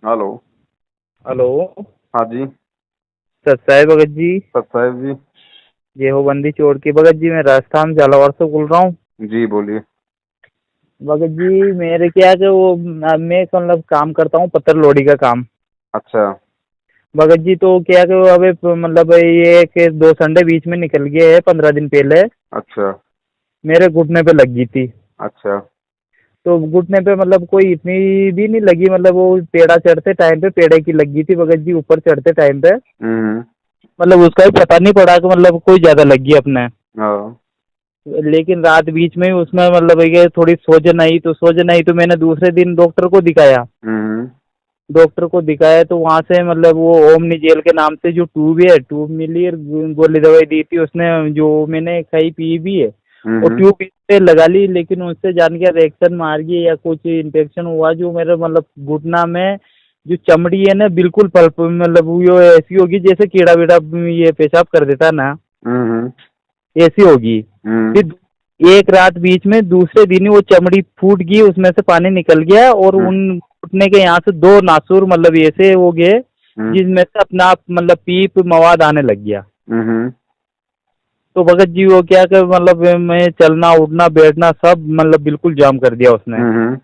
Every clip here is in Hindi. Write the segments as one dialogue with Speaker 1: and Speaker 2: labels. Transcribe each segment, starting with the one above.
Speaker 1: हेलो।
Speaker 2: हेलो।
Speaker 1: हाँ जी।
Speaker 2: सत साहेब भगत जी।
Speaker 1: सत साहेब जी।
Speaker 2: ये हो बंदी चोर की भगत जी, मैं राजस्थान झालावाड़ से बोल रहा हूँ।
Speaker 1: जी बोलिए।
Speaker 2: भगत जी मेरे क्या है कि वो मैं मतलब काम करता हूँ, पत्थर लोडी का काम।
Speaker 1: अच्छा।
Speaker 2: भगत जी तो क्या है कि वो अभी मतलब ये कि 2 संडे बीच में निकल गए हैं, 15 दिन पहले
Speaker 1: अच्छा।
Speaker 2: मेरे घुटने पे लग गई थी।
Speaker 1: अच्छा।
Speaker 2: तो घुटने पे मतलब कोई इतनी भी नहीं लगी, मतलब वो पेड़ा चढ़ते टाइम पे पेड़े की लग गई थी भगत जी, ऊपर चढ़ते टाइम पे।
Speaker 1: हम्म।
Speaker 2: मतलब उसका भी पता नहीं पड़ा कि मतलब कोई ज्यादा लग गई अपने।
Speaker 1: हाँ।
Speaker 2: लेकिन रात बीच में ही उसमें मतलब ये थोड़ी सोजन आई तो मैंने दूसरे दिन डॉक्टर को दिखाया।
Speaker 1: हम्म।
Speaker 2: डॉक्टर को दिखाया तो वहां से मतलब वो ओमनी जेल के नाम से जो ट्यूब है, ट्यूब मिली और गोली दवाई दी थी उसने, जो मैंने खाई पी भी है। और
Speaker 1: हम्म।
Speaker 2: ट्यूब पे लगा ली, लेकिन उससे जान के रिएक्शन मार गई या कुछ इन्फेक्शन हुआ, जो मेरे मतलब घुटना में जो चमड़ी है ना, बिल्कुल पल्प मतलब वो ऐसी होगी जैसे कीड़ा वीड़ा ये पेशाब कर देता है ना,
Speaker 1: हम्म।
Speaker 2: ऐसी होगी।
Speaker 1: हम्म।
Speaker 2: फिर एक रात बीच में दूसरे दिन ही वो चमड़ी फूट गई, उसमें से पानी निकल गया और
Speaker 1: हम्म।
Speaker 2: उन घुटने के यहाँ से 2 नासूर मतलब ऐसे हो गए
Speaker 1: हम्म।
Speaker 2: जिसमें से अपना आप मतलब पीप मवाद आने लग गया।
Speaker 1: हम्म।
Speaker 2: तो भगत जी वो क्या कर मतलब मैं चलना उठना बैठना सब मतलब बिल्कुल जाम कर दिया उसने।
Speaker 1: हम्म।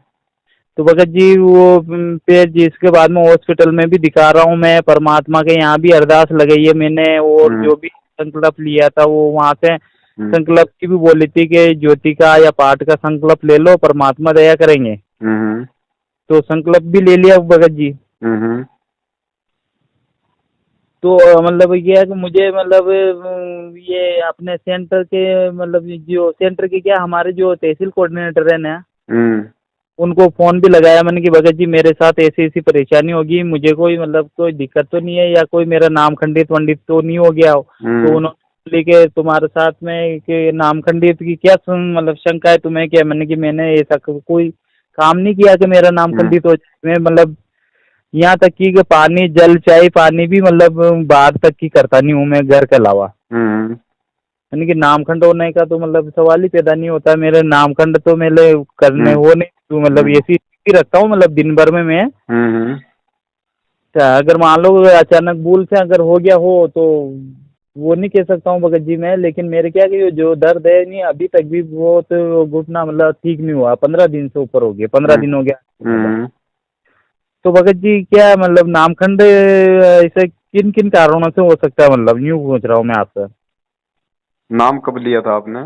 Speaker 2: तो भगत जी वो फिर जिसके बाद में हॉस्पिटल में भी दिखा रहा हूँ मैं, परमात्मा के यहाँ भी अरदास लगाई है मैंने, और
Speaker 1: हम्म।
Speaker 2: जो भी संकल्प लिया था वो वहाँ से
Speaker 1: हम्म।
Speaker 2: संकल्प की भी बोली थी कि ज्योति का या पाठ का संकल्प ले लो, परमात्मा दया करेंगे।
Speaker 1: हम्म।
Speaker 2: तो संकल्प भी ले लिया भगत जी।
Speaker 1: हम्म।
Speaker 2: तो मतलब ये है कि मुझे मतलब ये अपने सेंटर के मतलब जो सेंटर के क्या हमारे जो तहसील कोऑर्डिनेटर है ना,
Speaker 1: हम्म।
Speaker 2: उनको फोन भी लगाया मैंने कि भगत जी मेरे साथ ऐसी ऐसी परेशानी होगी, मुझे कोई मतलब कोई दिक्कत तो नहीं है या कोई मेरा नाम खंडित वंडित तो नहीं हो गया हो। तो
Speaker 1: हम्म।
Speaker 2: उन्होंने बोले कि तुम्हारे साथ में कि नाम खंडित की क्या मतलब शंका है तुम्हें क्या, मैंने कि मैंने ऐसा कोई काम नहीं किया कि मेरा नाम
Speaker 1: हम्म।
Speaker 2: खंडित हो जाए। मैं मतलब यहाँ तक कि पानी जल चाय पानी भी मतलब बाहर तक की करता नहीं हूँ मैं, घर के अलावा।
Speaker 1: हम्म।
Speaker 2: यानी कि नामखंड होने का तो मतलब सवाल ही पैदा नहीं होता, मेरे नामखंड तो मेरे करने
Speaker 1: हम्म।
Speaker 2: वो नहीं, तो मतलब
Speaker 1: हम्म।
Speaker 2: ऐसी स्थिति रखता हूँ मतलब दिन भर में मैं।
Speaker 1: हम्म।
Speaker 2: अच्छा, अगर मान लो अचानक भूल से अगर हो गया हो तो वो नहीं कह सकता हूँ भगत जी मैं, लेकिन मेरे क्या कि जो दर्द है नहीं अभी तक भी वो तो घुटना मतलब ठीक नहीं हुआ, 15 दिन से ऊपर हो गया, 15 दिन हो गया मतलब।
Speaker 1: हम्म।
Speaker 2: तो भगत जी क्या मतलब नामखंड ऐसे किन किन कारणों से हो सकता है, मतलब यूँ पूछ रहा हूँ मैं आपसे।
Speaker 1: नाम कब लिया था आपने?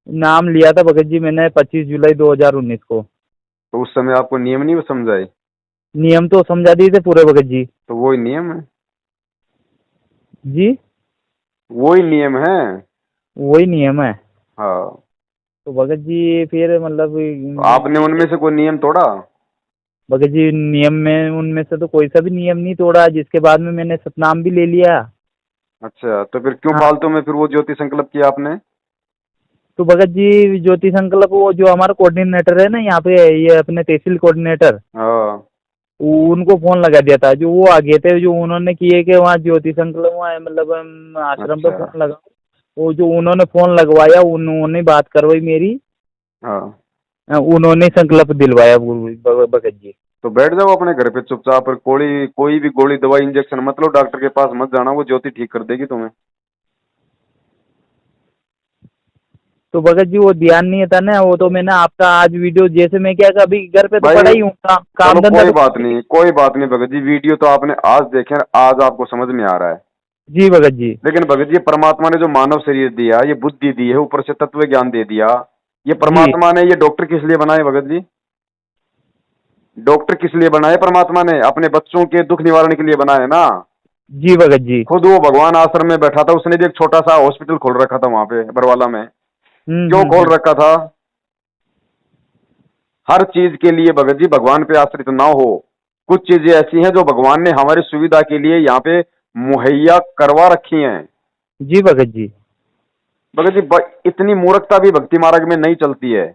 Speaker 2: नाम लिया था भगत जी मैंने 25 जुलाई 2019 को।
Speaker 1: तो उस समय आपको नियम नहीं समझाए?
Speaker 2: नियम तो समझा दिए थे पूरे भगत जी।
Speaker 1: तो वही नियम है।
Speaker 2: जी।
Speaker 1: वही नियम है।
Speaker 2: वही नियम है।
Speaker 1: हाँ।
Speaker 2: तो भगत जी फिर मतलब
Speaker 1: तो आपने उनमें से कोई नियम तोड़ा?
Speaker 2: भगत जी नियम में उनमें से तो कोई सा भी नियम नहीं तोड़ा, जिसके बाद में मैंने सतनाम भी ले लिया।
Speaker 1: अच्छा, तो फिर क्यों
Speaker 2: हाँ।
Speaker 1: फालतू में फिर वो ज्योति संकल्प किया आपने?
Speaker 2: तो भगत जी ज्योति संकल्प वो जो हमारा कोऑर्डिनेटर है ना यहाँ पे, ये अपने तहसील कोऑर्डिनेटर,
Speaker 1: हाँ।
Speaker 2: उनको फोन लगा दिया था, जो वो आ गए थे, जो उन्होंने किए कि वहाँ ज्योति संकल्प वहाँ मतलब आश्रम पे
Speaker 1: अच्छा।
Speaker 2: फोन लगा। वो जो उन्होंने फोन लगवाया उन्होंने बात करवाई मेरी,
Speaker 1: हाँ।
Speaker 2: उन्होंने संकल्प दिलवाया भगत जी।
Speaker 1: तो बैठ जाओ अपने घर पे चुपचाप, और कोई भी गोली दवाई इंजेक्शन मत लो, डॉक्टर के पास मत जाना, वो ज्योति ठीक कर देगी तुम्हें।
Speaker 2: तो भगत जी वो ध्यान नहीं था ना, वो तो मैंने आपका आज वीडियो जैसे मैं क्या अभी घर पे तो
Speaker 1: भाई
Speaker 2: पड़ा ही हूँ, काम
Speaker 1: चलो
Speaker 2: धंधा
Speaker 1: कोई
Speaker 2: तो।
Speaker 1: बात नहीं, कोई बात नहीं भगत जी, वीडियो तो आपने आज देखे और आज आपको समझ में आ रहा है।
Speaker 2: जी भगत जी।
Speaker 1: लेकिन भगत जी परमात्मा ने जो मानव शरीर दिया, ये बुद्धि दी है, ऊपर से तत्व ज्ञान दे दिया, ये
Speaker 2: जी।
Speaker 1: परमात्मा ने, ये डॉक्टर किस लिए बनाए भगत जी? डॉक्टर किस लिए बनाए परमात्मा ने? अपने बच्चों के दुख निवारण के लिए बनाए ना।
Speaker 2: जी भगत जी।
Speaker 1: खुद वो भगवान आश्रम में बैठा था, उसने भी एक छोटा सा हॉस्पिटल खोल रखा था वहां पे बरवाला में। क्यों खोल
Speaker 2: हम्म।
Speaker 1: रखा था? हर चीज के लिए भगत जी भगवान पे आश्रित ना हो। कुछ चीजें ऐसी हैं जो भगवान ने हमारी सुविधा के लिए यहाँ पे मुहैया करवा रखी हैं।
Speaker 2: जी भगत जी।
Speaker 1: भगत जी इतनी मूर्खता भी भक्ति मार्ग में नहीं चलती है।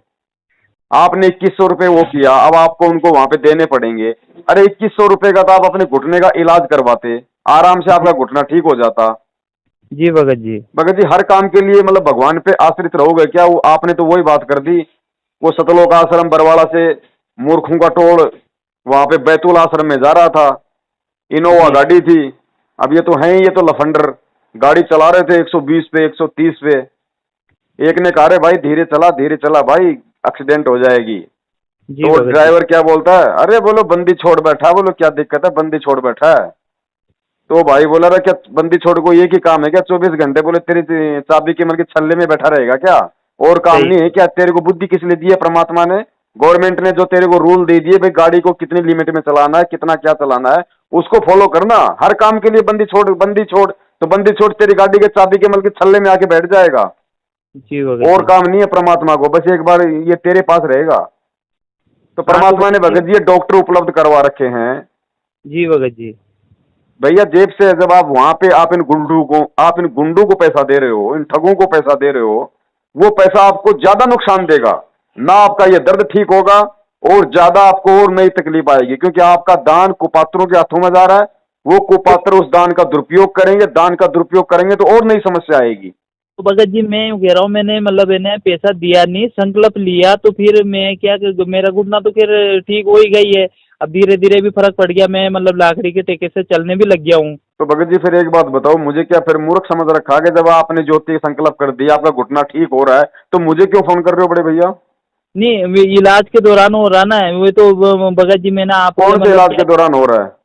Speaker 1: आपने 2100 रुपए वो किया, अब आपको उनको वहां पे देने पड़ेंगे। अरे 2100 रुपए का तो आप अपने घुटने का इलाज करवाते, आराम से
Speaker 2: जी।
Speaker 1: आपका घुटना ठीक हो जाता।
Speaker 2: जी भगत जी।
Speaker 1: भगत जी हर काम के लिए मतलब भगवान पे आश्रित रहोगे क्या? वो आपने तो वही बात कर दी, वो सतलोक आश्रम बरवाड़ा से मूर्खों का टोल, वहां पे बैतूल आश्रम में जा रहा था, इनोवा गाड़ी थी। अब ये तो है ही, ये तो लफंडर गाड़ी चला रहे थे 120 पे 130 पे। एक ने कहा रे भाई धीरे चला भाई, एक्सीडेंट हो जाएगी।
Speaker 2: जी
Speaker 1: तो
Speaker 2: भगत जी।
Speaker 1: ड्राइवर क्या बोलता है, अरे बोलो बंदी छोड़ बैठा, बोलो क्या दिक्कत है, बंदी छोड़ बैठा है। तो भाई बोला रहा क्या बंदी छोड़ को एक ही काम है क्या 24 घंटे, बोले तेरी चाबी के मतलब छल्ले में बैठा रहेगा क्या, और काम
Speaker 2: सही।
Speaker 1: नहीं है क्या? तेरे को बुद्धि किस लिए दी है परमात्मा ने? गवर्नमेंट ने जो तेरे को रूल दे दिए भाई, गाड़ी को कितनी लिमिट में चलाना है, कितना क्या चलाना है, उसको फॉलो करना। हर काम के लिए बंदी छोड़ बंदी छोड़, तो बंदी छोड़ तेरी गाड़ी के चाबी के मतलब छल्ले में आके बैठ जाएगा।
Speaker 2: जी भगत
Speaker 1: और
Speaker 2: जी।
Speaker 1: काम नहीं है परमात्मा को, बस एक बार ये तेरे पास रहेगा। तो
Speaker 2: हाँ तो
Speaker 1: परमात्मा ने
Speaker 2: भगत जी।
Speaker 1: भगत जी डॉक्टर उपलब्ध करवा रखे हैं
Speaker 2: जी भगत जी।
Speaker 1: भैया जेब से। जब आप वहां पे आप इन गुंडों को पैसा दे रहे हो, इन ठगों को पैसा दे रहे हो, वो पैसा आपको ज्यादा नुकसान देगा ना। आपका ये दर्द ठीक होगा और ज्यादा आपको और नई तकलीफ आएगी, क्योंकि आपका दान कुपात्रों के हाथों में जा रहा है। वो कुपात्र उस दान का दुरुपयोग करेंगे, दान का दुरुपयोग करेंगे तो और नई समस्या आएगी।
Speaker 2: तो भगत जी मैं यूँ कह रहा हूँ, मैंने मतलब इन्हें पैसा दिया नहीं, संकल्प लिया, तो फिर मैं क्या मेरा घुटना तो फिर ठीक हो ही गई है। अब धीरे धीरे भी फर्क पड़ गया, मैं मतलब लाकड़ी के टेके से चलने भी लग गया हूँ।
Speaker 1: तो भगत जी फिर एक बात बताओ, मुझे क्या फिर मूर्ख समझ रखा है? जब आपने ज्योति संकल्प कर दिया, आपका घुटना ठीक हो रहा है, तो मुझे क्यों फोन कर रहे हो बड़े भैया?
Speaker 2: नहीं इलाज के दौरान हो रहा ना वो तो भगत जी मैंने आपसे
Speaker 1: कौन से
Speaker 2: मतलब
Speaker 1: इलाज
Speaker 2: क्या,
Speaker 1: के दौरान हो रहा है?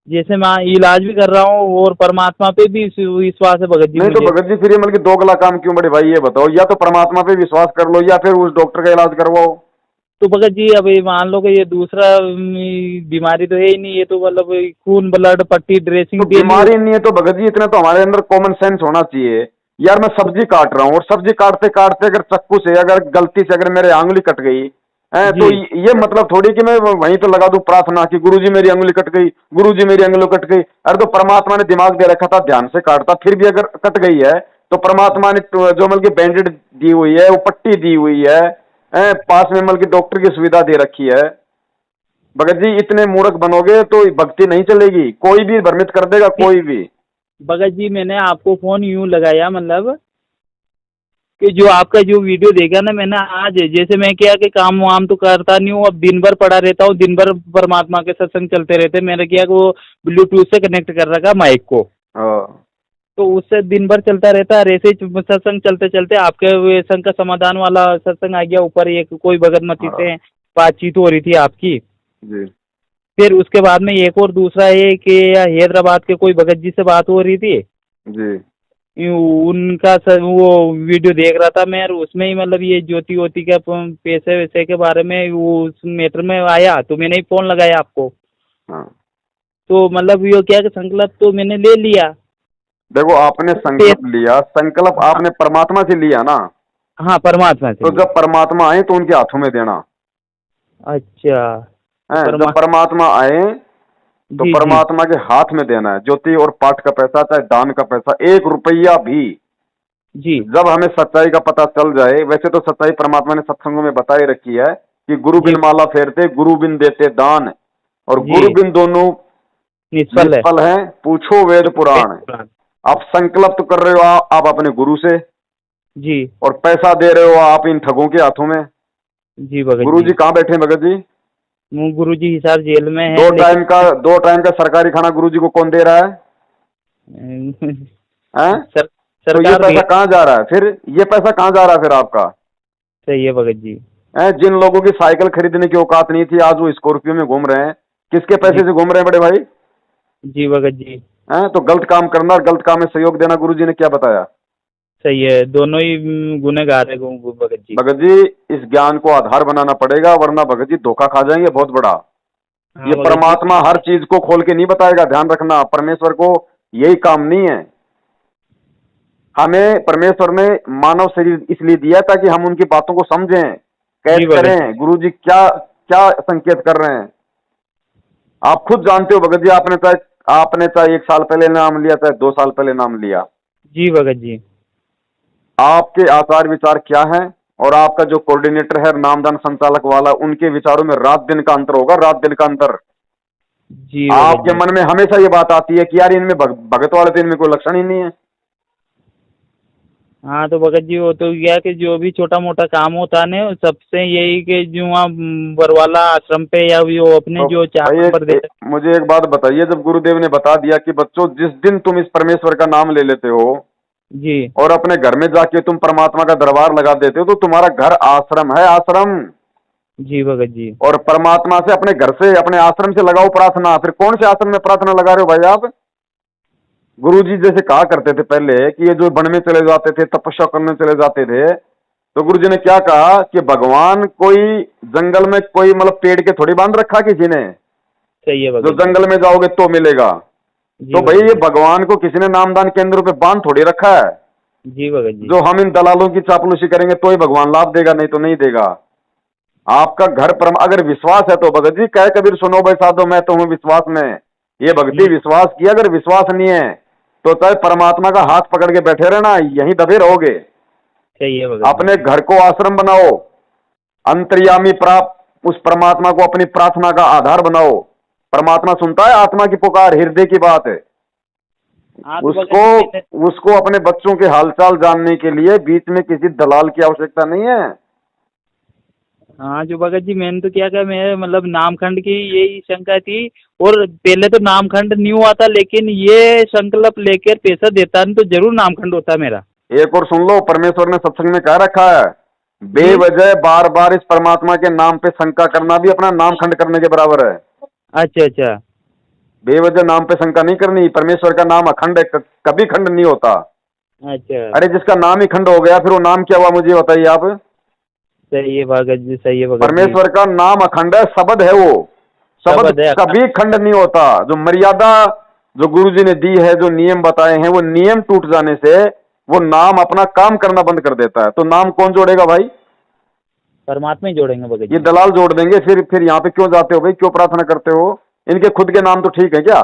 Speaker 2: जैसे मैं इलाज भी कर रहा हूँ और परमात्मा पे भी विश्वास है भगत जी
Speaker 1: नहीं तो
Speaker 2: मुझे।
Speaker 1: भगत जी फिर ये मतलब कि दोगला काम क्यों बड़े भाई, ये बताओ। या तो परमात्मा पे विश्वास कर लो या फिर उस डॉक्टर का इलाज करवाओ।
Speaker 2: तो भगत जी अभी मान लो कि ये दूसरा बीमारी तो है ही नहीं, ये तो मतलब खून ब्लड पट्टी ड्रेसिंग
Speaker 1: तो
Speaker 2: डेली
Speaker 1: बीमारी
Speaker 2: होता
Speaker 1: नहीं है तो भगत जी इतना तो हमारे अंदर कॉमन सेंस होना चाहिए। यार मैं सब्जी काट रहा हूँ और सब्जी काटते काटते अगर चाकू से अगर गलती से अगर मेरे आंगुली कट गई है,
Speaker 2: है।
Speaker 1: तो
Speaker 2: जी
Speaker 1: ये मतलब थोड़ी कि मैं वहीं तो लगा दूं प्रार्थना कि गुरुजी मेरी अंगुली कट गई, गुरुजी मेरी अंगुली कट गई। अरे तो परमात्मा ने दिमाग दे रखा था, ध्यान से काटता, फिर भी अगर कट गई है तो परमात्मा ने जो मतलब की बैंडेड दी हुई है, वो पट्टी दी हुई है, पास में मतलब की डॉक्टर की सुविधा दे रखी है। भगत जी इतने मूर्ख बनोगे तो भक्ति नहीं चलेगी, कोई भी भ्रमित कर देगा, कोई भी।
Speaker 2: भगत जी मैंने आपको फोन यूं लगाया मतलब कि जो आपका जो वीडियो देखा ना मैंने आज, जैसे मैं क्या कि काम वाम तो करता नहीं हूँ, अब दिन भर पड़ा रहता हूँ, दिन भर परमात्मा के सत्संग चलते रहते, मैंने क्या कि वो ब्लूटूथ से कनेक्ट कर रखा माइक को,
Speaker 1: हाँ
Speaker 2: तो उससे दिन भर चलता रहता है। ऐसे ही सत्संग चलते चलते आपके वे संघ का समाधान वाला सत्संग आ गया ऊपर, एक कोई भगत मती
Speaker 1: हाँ
Speaker 2: से बातचीत हो रही थी आपकी।
Speaker 1: जी
Speaker 2: फिर उसके बाद में एक और दूसरा है कि हैदराबाद के कोई भगत जी से बात हो रही थी,
Speaker 1: जी
Speaker 2: उनका वो वीडियो देख रहा था मैं, और उसमें ही मतलब ये ज्योति वोति के पैसे वैसे के बारे में वो उस मैटर में आया, तो मैंने ही फोन लगाया आपको।
Speaker 1: हाँ।
Speaker 2: तो मतलब ये क्या कि संकल्प तो मैंने ले लिया।
Speaker 1: देखो आपने
Speaker 2: पे-
Speaker 1: संकल्प लिया, संकल्प
Speaker 2: हाँ।
Speaker 1: आपने परमात्मा से लिया ना,
Speaker 2: हाँ परमात्मा से
Speaker 1: तो
Speaker 2: लिया।
Speaker 1: जब परमात्मा आए तो उनके हाथों में देना
Speaker 2: अच्छा तो
Speaker 1: है। जब
Speaker 2: परमा
Speaker 1: परमात्मा आए तो
Speaker 2: जी जी।
Speaker 1: परमात्मा के हाथ में देना है ज्योति और पाठ का पैसा, चाहे दान का पैसा, 1 रुपया भी।
Speaker 2: जी
Speaker 1: जब हमें सच्चाई का पता चल जाए, वैसे तो सच्चाई परमात्मा ने सत्संगों में बताई रखी है कि गुरु
Speaker 2: जी
Speaker 1: बिन माला फेरते, गुरु बिन देते दान, और
Speaker 2: जी।
Speaker 1: गुरु बिन दोनों
Speaker 2: निष्फल है।
Speaker 1: निष्फल हैं, पूछो वेद पुराण। आप संकल्प तो कर रहे हो आप अपने गुरु से,
Speaker 2: जी
Speaker 1: और पैसा दे रहे हो आप इन ठगों के हाथों में।
Speaker 2: जी भगत
Speaker 1: गुरु
Speaker 2: जी।
Speaker 1: जी कहाँ बैठे हैं भगत जी?
Speaker 2: गुरु जी हिसार जेल में है
Speaker 1: दो
Speaker 2: लेकिन
Speaker 1: टाइम का 2 टाइम का सरकारी खाना गुरु जी को कौन दे रहा है? हैं? तो ये
Speaker 2: सरकार दे।
Speaker 1: पैसा कहाँ जा रहा है फिर? ये पैसा कहाँ जा रहा है फिर आपका?
Speaker 2: सही है भगत जी।
Speaker 1: हैं? जिन लोगों की साइकिल खरीदने की औकात नहीं थी, आज वो स्कॉर्पियो में घूम रहे हैं, किसके पैसे
Speaker 2: जी
Speaker 1: से घूम रहे हैं बड़े भाई?
Speaker 2: जी भगत जी।
Speaker 1: हैं? तो गलत काम करना और गलत काम में सहयोग देना गुरु जी ने क्या बताया?
Speaker 2: सही है, दोनों ही गुनहगार है भगत जी।
Speaker 1: भगत जी इस ज्ञान को आधार बनाना पड़ेगा, वरना भगत जी धोखा खा जाएंगे बहुत बड़ा।
Speaker 2: हाँ
Speaker 1: ये
Speaker 2: भगत जी।
Speaker 1: परमात्मा हर चीज को खोल के नहीं बताएगा, ध्यान रखना। परमेश्वर को यही काम नहीं है। हमें परमेश्वर ने मानव शरीर इसलिए दिया ताकि हम उनकी बातों को समझें,
Speaker 2: जी
Speaker 1: कैच
Speaker 2: भगत जी।
Speaker 1: करें गुरु जी क्या क्या संकेत कर रहे हैं। आप खुद जानते हो भगत जी, आपने चाहे 1 साल पहले नाम लिया, चाहे 2 साल पहले नाम लिया,
Speaker 2: जी भगत जी।
Speaker 1: आपके आचार विचार क्या है और आपका जो कोऑर्डिनेटर है नामदान संचालक वाला, उनके विचारों में रात दिन का अंतर होगा, रात दिन का अंतर।
Speaker 2: जी भगत
Speaker 1: आपके
Speaker 2: जी।
Speaker 1: मन में हमेशा ये बात आती है कि यार इनमें भगत वाले तो इनमें कोई लक्षण ही नहीं है।
Speaker 2: हाँ तो भगत जी वो तो क्या कि जो भी छोटा मोटा काम होता है ना सबसे यही कि जो वहाँ बरवाला आश्रम पे या वो अपने
Speaker 1: तो
Speaker 2: जो 4
Speaker 1: भाई
Speaker 2: नंबर दे।
Speaker 1: मुझे एक बात बताइए, जब गुरुदेव ने बता दिया कि बच्चों जिस दिन तुम इस परमेश्वर का नाम ले लेते हो
Speaker 2: जी
Speaker 1: और अपने घर में जाके तुम परमात्मा का दरबार लगा देते हो, तो तुम्हारा घर आश्रम है, आश्रम।
Speaker 2: जी भगत जी।
Speaker 1: और परमात्मा से अपने घर से अपने आश्रम से लगाओ प्रार्थना। फिर कौन से आश्रम में प्रार्थना लगा रहे हो भाई आप? गुरुजी जैसे कहा करते थे पहले कि ये जो वन में चले जाते थे, तपस्या करने चले जाते थे, तो गुरुजी ने क्या कहा कि भगवान कोई जंगल में कोई मतलब पेड़ के थोड़ी बांध रखा किसी ने,
Speaker 2: सही है
Speaker 1: जो
Speaker 2: भगत जी।
Speaker 1: जंगल में जाओगे तो मिलेगा।
Speaker 2: जी
Speaker 1: तो भाई
Speaker 2: भगत
Speaker 1: ये
Speaker 2: जी।
Speaker 1: भगवान को किसी ने नामदान केंद्रों पे बांध थोड़ी रखा है,
Speaker 2: जी भगत जी।
Speaker 1: जो हम इन दलालों की चापलूसी करेंगे तो ही भगवान लाभ देगा, नहीं तो नहीं देगा। आपका घर परम अगर विश्वास है तो भगत जी कहे कबीर सुनो भाई साधो मैं तो हूं विश्वास में। ये भक्ति विश्वास की, अगर विश्वास नहीं है तो चाहे परमात्मा का हाथ पकड़ के बैठे रहना, यहीं दबे रहोगे।
Speaker 2: सही है भगत जी।
Speaker 1: अपने घर को आश्रम बनाओ, अंतर्यामी प्राप्त उस परमात्मा को अपनी प्रार्थना का आधार बनाओ। परमात्मा सुनता है आत्मा की पुकार, हृदय की बात है।
Speaker 2: हाँ तो भगत
Speaker 1: उसको
Speaker 2: जी मैंने।
Speaker 1: उसको अपने बच्चों के हालचाल जानने के लिए बीच में किसी दलाल की आवश्यकता नहीं है।
Speaker 2: हाँ जो भगत जी मैंने तो क्या कहा मैं मतलब नामखंड की यही शंका थी। और पहले तो नामखंड नहीं हुआ था लेकिन ये संकल्प लेकर पैसा देता नहीं तो जरूर नामखंड होता मेरा।
Speaker 1: एक और सुन लो, परमेश्वर ने सत्संग में कह रखा है,
Speaker 2: जी।
Speaker 1: बेवजह बार बार इस परमात्मा के नाम पे शंका करना भी अपना नाम खंड करने के बराबर है।
Speaker 2: अच्छा अच्छा।
Speaker 1: बेवजह नाम पे शंका नहीं करनी। परमेश्वर का नाम अखंड है, कभी खंड नहीं होता।
Speaker 2: अच्छा।
Speaker 1: अरे जिसका नाम ही खंड हो गया फिर वो नाम क्या हुआ मुझे बताइए आप?
Speaker 2: सही है भगत जी। सही है भगत जी।
Speaker 1: परमेश्वर का नाम अखंड है, शब्द है वो। शब्द
Speaker 2: शब्द है।
Speaker 1: कभी खंड नहीं होता। जो मर्यादा जो गुरु जी ने दी है, जो नियम बताए हैं, वो नियम टूट जाने से वो नाम अपना काम करना बंद कर देता है। तो नाम कौन जोड़ेगा भाई?
Speaker 2: परमात्मा ही जोड़ेंगे भगत
Speaker 1: ये
Speaker 2: जी।
Speaker 1: दलाल जोड़ देंगे। फिर यहाँ पे क्यों जाते हो भाई, क्यों प्रार्थना करते हो? इनके खुद के नाम तो ठीक है क्या?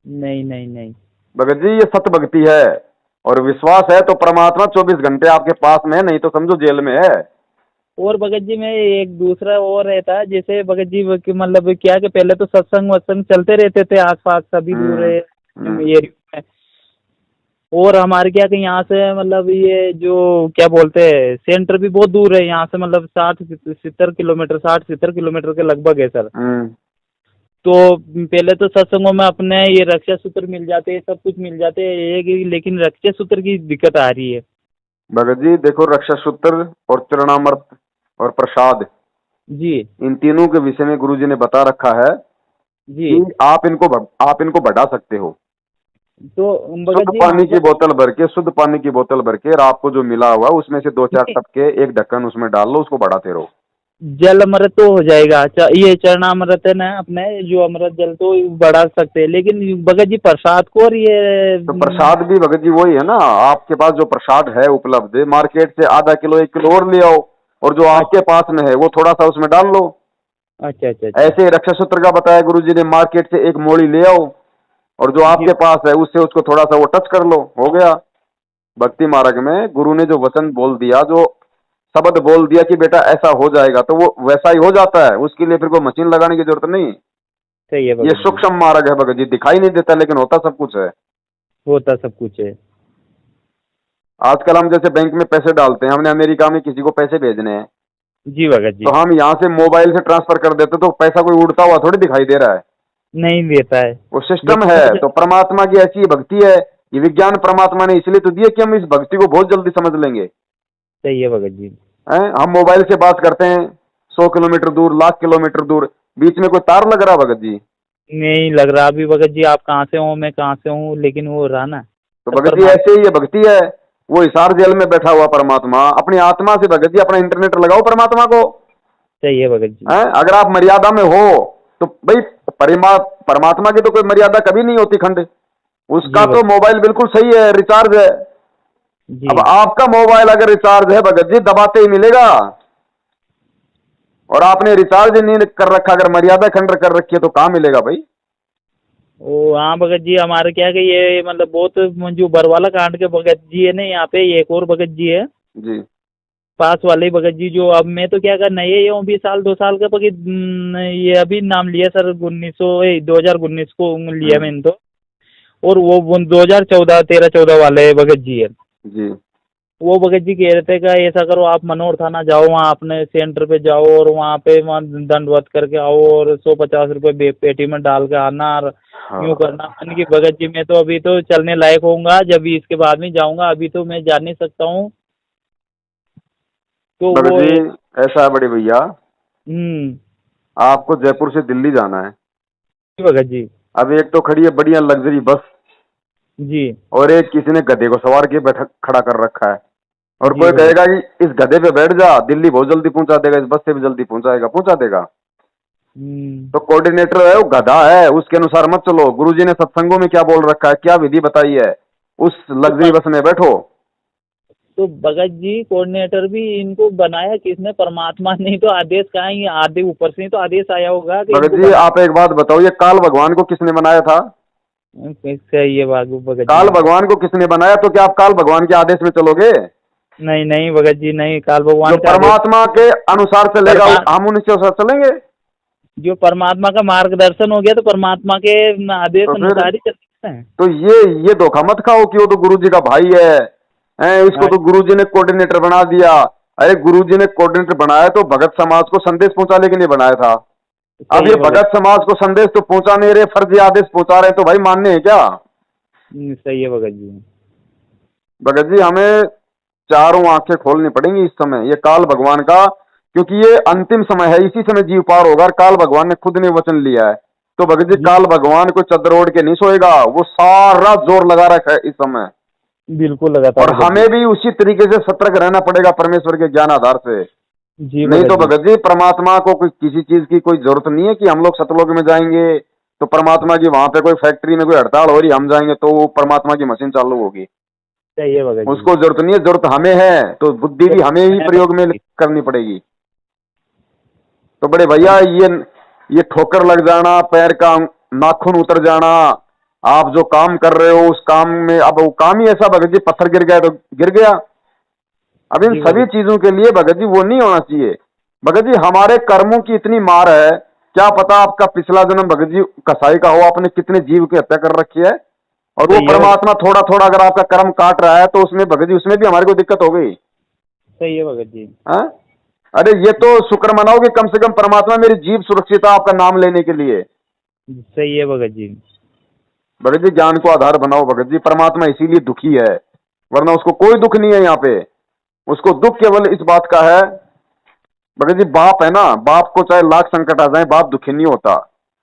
Speaker 2: नहीं नहीं नहीं।
Speaker 1: भगत जी ये सत्य भक्ति है और विश्वास है तो परमात्मा 24 घंटे आपके पास में है, नहीं तो समझो जेल में है।
Speaker 2: और भगत जी में एक दूसरा और रहता है जैसे भगत जी मतलब क्या कि पहले तो सत्संग वत्संग चलते रहते थे आसपास सभी दूर है
Speaker 1: हम्म।
Speaker 2: एरिया में। और हमारे क्या कि यहाँ से मतलब ये जो क्या बोलते हैं सेंटर भी बहुत दूर है यहाँ से मतलब 60-70 किलोमीटर 60-70 किलोमीटर के लगभग है सर।
Speaker 1: हम्म।
Speaker 2: तो पहले तो सत्संगों में अपने ये रक्षा सूत्र मिल जाते हैं सब कुछ मिल जाते हैं लेकिन रक्षा सूत्र की दिक्कत आ रही है।
Speaker 1: भगत जी देखो, रक्षा सूत्र और चरणामृत और प्रसाद,
Speaker 2: जी
Speaker 1: इन तीनों के विषय में गुरु जी ने बता रखा है
Speaker 2: जी।
Speaker 1: कि आप इनको बढ़ा सकते हो।
Speaker 2: तो
Speaker 1: शुद्ध
Speaker 2: भगत जी
Speaker 1: पानी
Speaker 2: मान
Speaker 1: की
Speaker 2: लो।
Speaker 1: बोतल भर के, शुद्ध पानी की बोतल भर के, और आपको जो मिला हुआ उसमें से 2-4 टपके एक ढक्कन उसमें डाल लो, उसको बढ़ाते रहो।
Speaker 2: जल अमृत तो हो जाएगा ये चरणामृत है ना अपने जो अमृत जल तो बढ़ा सकते हैं लेकिन भगत जी प्रसाद को और ये
Speaker 1: तो प्रसाद भी भगत जी वही है ना, आपके पास जो प्रसाद है उपलब्ध, मार्केट से आधा किलो 1 किलो और ले आओ, और जो आपके पास में है वो थोड़ा सा उसमें डाल लो।
Speaker 2: अच्छा अच्छा अच्छा।
Speaker 1: ऐसे रक्षा सूत्र का बताया गुरु जी ने, मार्केट से एक मोड़ी ले आओ और जो
Speaker 2: जी
Speaker 1: आपके पास है उससे उसको थोड़ा सा वो टच कर लो, हो गया। भक्ति मार्ग में गुरु ने जो वचन बोल दिया, जो शब्द बोल दिया कि बेटा ऐसा हो जाएगा, तो वो वैसा ही हो जाता है। उसके लिए फिर कोई मशीन लगाने की जरूरत नहीं।
Speaker 2: सही है
Speaker 1: ये
Speaker 2: भगत जी।
Speaker 1: सूक्ष्म मार्ग है भगत जी, दिखाई नहीं देता लेकिन होता सब कुछ है।
Speaker 2: होता सब कुछ है।
Speaker 1: आजकल हम जैसे बैंक में पैसे डालते हैं, हमने अमेरिका में किसी को पैसे भेजने हैं,
Speaker 2: जी भगत
Speaker 1: तो
Speaker 2: जी।
Speaker 1: हम यहाँ से मोबाइल से ट्रांसफर कर देते, तो पैसा कोई उड़ता हुआ थोड़ी दिखाई दे रहा है।
Speaker 2: नहीं देता है।
Speaker 1: वो सिस्टम
Speaker 2: लेकिन
Speaker 1: है।
Speaker 2: वो
Speaker 1: तो परमात्मा की ऐसी भक्ति है, ये विज्ञान परमात्मा ने इसलिए तो दिया कि हम इस भक्ति को बहुत जल्दी समझ लेंगे।
Speaker 2: सही है भगत जी।
Speaker 1: हैं? हम मोबाइल से बात करते हैं 100 किलोमीटर दूर, लाख किलोमीटर दूर, बीच में कोई तार लग रहा भगत जी?
Speaker 2: नहीं लग रहा अभी भगत जी आप कहाँ से हो मैं कहाँ से हूँ लेकिन वो रहा ना।
Speaker 1: तो
Speaker 2: सब
Speaker 1: भगत जी
Speaker 2: परमात्मा।
Speaker 1: ऐसे ही ये भक्ति है। वो हिसार जेल में बैठा हुआ परमात्मा अपनी आत्मा से, भगत जी अपना इंटरनेट लगाओ परमात्मा को।
Speaker 2: सही है भगत जी।
Speaker 1: हैं? अगर आप मर्यादा में हो तो भाई परमात्मा की तो कोई मर्यादा कभी नहीं होती खंड। उसका
Speaker 2: जी
Speaker 1: तो
Speaker 2: भगत
Speaker 1: मोबाइल बिल्कुल सही है, रिचार्ज है। अब
Speaker 2: जी।
Speaker 1: आपका मोबाइल अगर रिचार्ज है भगत जी, दबाते ही मिलेगा। और आपने रिचार्ज नहीं कर रखा, अगर मर्यादा खंड कर रखी है तो कहाँ मिलेगा भाई?
Speaker 2: ओ हाँ भगत जी हमारे क्या कि ये मतलब बहुत जो बरवाला कांड के भगत जी है ना यहाँ पे एक और भगत जी है
Speaker 1: जी।
Speaker 2: पास वाले ही भगत जी जो अब मैं तो क्या कर नए हूँ 20 साल 2 साल का भगत ये अभी नाम लिया सर 2019 को लिया
Speaker 1: हम्म।
Speaker 2: मैंने तो। और वो 2014 13-14 वाले भगत जी है।
Speaker 1: जी।
Speaker 2: वो भगत जी कह रहे थे कि ऐसा करो, आप मनोहर थाना जाओ, वहाँ अपने सेंटर पे जाओ और वहाँ दंडवत करके आओ और 150 रुपये पेटी में डाल के आना और
Speaker 1: हाँ
Speaker 2: यूँ करना। मैंने कि भगत जी मैं तो अभी तो चलने लायक होऊंगा जब भी इसके बाद में जाऊंगा, अभी तो मैं जा नहीं सकता हूँ। तो
Speaker 1: भगत
Speaker 2: वो
Speaker 1: जी ऐसा है बड़े भैया,
Speaker 2: हम्म।
Speaker 1: आपको जयपुर से दिल्ली जाना है।
Speaker 2: जी भगत जी।
Speaker 1: अब एक तो खड़ी है बढ़िया लग्जरी बस,
Speaker 2: जी
Speaker 1: और एक किसी ने गधे को सवार के बैठा खड़ा कर रखा है, और
Speaker 2: जी
Speaker 1: कोई
Speaker 2: भगत।
Speaker 1: कहेगा कि इस गधे पे बैठ जा, दिल्ली बहुत जल्दी पहुंचा देगा, इस बस से भी जल्दी पहुंचाएगा, पहुंचा देगा।
Speaker 2: हम्म।
Speaker 1: तो कोऑर्डिनेटर है वो गधा है, उसके अनुसार मत चलो। गुरुजी ने सत्संगों में क्या बोल रखा है, क्या विधि बताई है, उस
Speaker 2: तो
Speaker 1: लग्जरी बस में बैठो।
Speaker 2: तो भगत जी कोऑर्डिनेटर भी इनको बनाया किसने? परमात्मा ने ही तो आदेश कहा है, ये आदि ऊपर से ही तो आदेश आया होगा कि
Speaker 1: भगत
Speaker 2: इनको
Speaker 1: जी
Speaker 2: बना।
Speaker 1: आप एक बात बताओ, ये काल भगवान को किसने बनाया था?
Speaker 2: सही है बाबू भगत जी।
Speaker 1: काल भगवान को किसने बनाया? तो क्या आप काल भगवान के आदेश में चलोगे?
Speaker 2: नहीं नहीं भगत जी नहीं, काल
Speaker 1: जो
Speaker 2: भगवान का आदेश।
Speaker 1: परमात्मा के अनुसार चलेगा
Speaker 2: परमा
Speaker 1: हम उनके अनुसार चलेंगे।
Speaker 2: जो परमात्मा का मार्गदर्शन हो गया तो परमात्मा के आदेश
Speaker 1: तो फिर
Speaker 2: अनुसार ही चलते हैं।
Speaker 1: तो ये धोखा मत खाओ कि वो तो गुरुजी का भाई है, इसको
Speaker 2: हाँ,
Speaker 1: तो गुरुजी ने कोऑर्डिनेटर बना दिया। अरे गुरुजी ने कोऑर्डिनेटर बनाया तो भगत समाज को संदेश पहुंचाने के लिए बनाया था। अब
Speaker 2: सही
Speaker 1: ये
Speaker 2: है भगत।
Speaker 1: भगत समाज को संदेश तो पहुंचा नहीं रहे, फर्जी आदेश पहुंचा रहे हैं, तो भाई मानने हैं क्या?
Speaker 2: सही है भगत जी।
Speaker 1: भगत जी हमें चारों आंखें खोलनी पड़ेंगी इस समय, ये काल भगवान का, क्योंकि ये अंतिम समय है, इसी समय जीव पार होगा। और काल भगवान ने खुद ने वचन लिया है। तो भगत जी
Speaker 2: जी
Speaker 1: काल भगवान को चद्दर ओढ़ के नहीं सोएगा, वो सारा जोर लगा रखा है इस समय।
Speaker 2: बिल्कुल लगातार
Speaker 1: और
Speaker 2: भगत जी।
Speaker 1: हमें भी उसी तरीके से सतर्क रहना पड़ेगा परमेश्वर के ज्ञान आधार से।
Speaker 2: जी
Speaker 1: नहीं
Speaker 2: भगत
Speaker 1: तो
Speaker 2: जी।
Speaker 1: भगत जी परमात्मा को कोई किसी चीज की कोई जरूरत नहीं है कि हम लोग सतलोक में जाएंगे तो परमात्मा की वहां पे कोई फैक्ट्री में कोई हड़ताल हो रही, हम जाएंगे तो वो परमात्मा की मशीन चालू होगी।
Speaker 2: सही है भगत जी।
Speaker 1: उसको जरूरत नहीं है, जरूरत हमें है, तो बुद्धि
Speaker 2: तो
Speaker 1: भी हमें ही
Speaker 2: मैं
Speaker 1: प्रयोग में
Speaker 2: भगत जी।
Speaker 1: करनी पड़ेगी। तो बड़े भैया ये ठोकर लग जाना, पैर का नाखून उतर जाना, आप जो काम कर रहे हो उस काम में, अब वो काम ही ऐसा भगत जी, पत्थर गिर गया तो गिर गया। अब इन
Speaker 2: जी
Speaker 1: सभी
Speaker 2: भगत।
Speaker 1: चीजों के लिए भगत जी वो नहीं होना चाहिए। भगत जी हमारे कर्मों की इतनी मार है, क्या पता आपका पिछला जन्म भगत जी कसाई का हो, आपने कितने जीव की हत्या कर रखी है, और वो
Speaker 2: सही है भगत।
Speaker 1: परमात्मा थोड़ा थोड़ा अगर आपका कर्म काट रहा है तो उसमें भगत जी उसमें भी हमारे को दिक्कत हो गई।
Speaker 2: सही है भगत जी।
Speaker 1: हाँ? अरे ये तो शुक्र मनाओ कि कम से कम परमात्मा मेरी जीव सुरक्षित है आपका नाम लेने के लिए।
Speaker 2: सही है भगत जी।
Speaker 1: भगत जी ज्ञान को आधार बनाओ भगत जी, परमात्मा इसीलिए दुखी है, वरना उसको कोई दुख नहीं है यहाँ पे। उसको दुख केवल इस बात का है भगत जी, बाप है ना, बाप को चाहे लाख संकट आ जाए बाप दुखी नहीं होता,